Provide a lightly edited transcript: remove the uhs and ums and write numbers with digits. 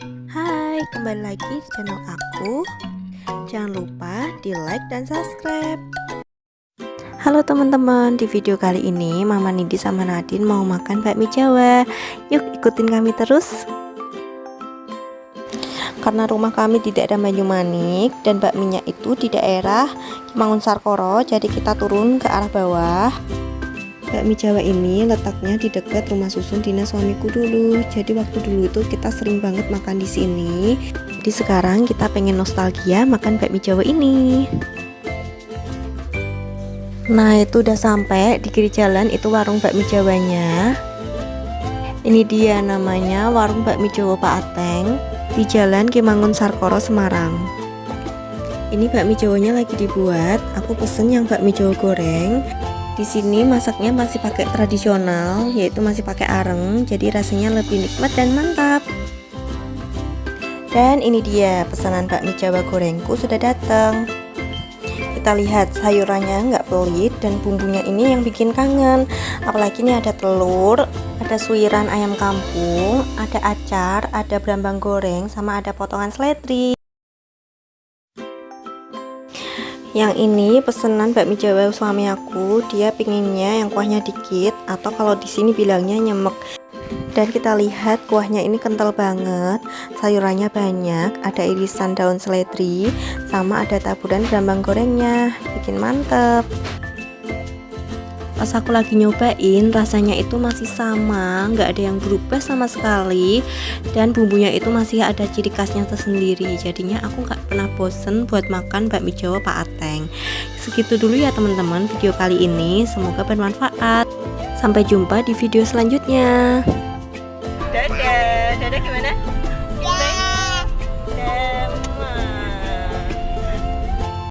Hai, kembali lagi di channel aku. Jangan lupa di like dan subscribe. Halo teman-teman, di video kali ini Mama Nidi sama Nadine mau makan bakmi Jawa. Yuk ikutin kami terus. Karena rumah kami tidak ada Banyumanik dan bakminya itu di daerah Mangunsarkoro, jadi kita turun ke arah bawah. Bakmi Jawa ini letaknya di dekat rumah susun dinas suamiku dulu. Jadi waktu dulu itu kita sering banget makan di sini. Jadi sekarang kita pengen nostalgia makan bakmi Jawa ini. Nah, itu udah sampai di kiri jalan, itu warung bakmi Jawanya. Ini dia namanya warung bakmi Jawa Pak Ateng di Jalan Ki Mangunsarkoro, Semarang. Ini bakmi Jawanya lagi dibuat. Aku pesen yang bakmi Jawa goreng. Di sini masaknya masih pakai tradisional, yaitu masih pakai areng, jadi rasanya lebih nikmat dan mantap. Dan ini dia pesanan bakmi Jawa gorengku sudah datang. Kita lihat sayurannya nggak pelit dan bumbunya ini yang bikin kangen. Apalagi ini ada telur, ada suiran ayam kampung, ada acar, ada brambang goreng, sama ada potongan seledri. Yang ini pesanan bakmi Jawa suami aku, dia pinginnya yang kuahnya dikit atau kalau di sini bilangnya nyemek. Dan kita lihat kuahnya ini kental banget, sayurannya banyak, ada irisan daun seledri, sama ada taburan brambang gorengnya, bikin mantep. Pas aku lagi nyobain, rasanya itu masih sama, nggak ada yang berubah sama sekali, dan bumbunya itu masih ada ciri khasnya tersendiri. Jadinya aku nggak pernah bosen buat makan bakmi Jawa Pak Ateng. Segitu dulu ya teman-teman video kali ini, semoga bermanfaat. Sampai jumpa di video selanjutnya.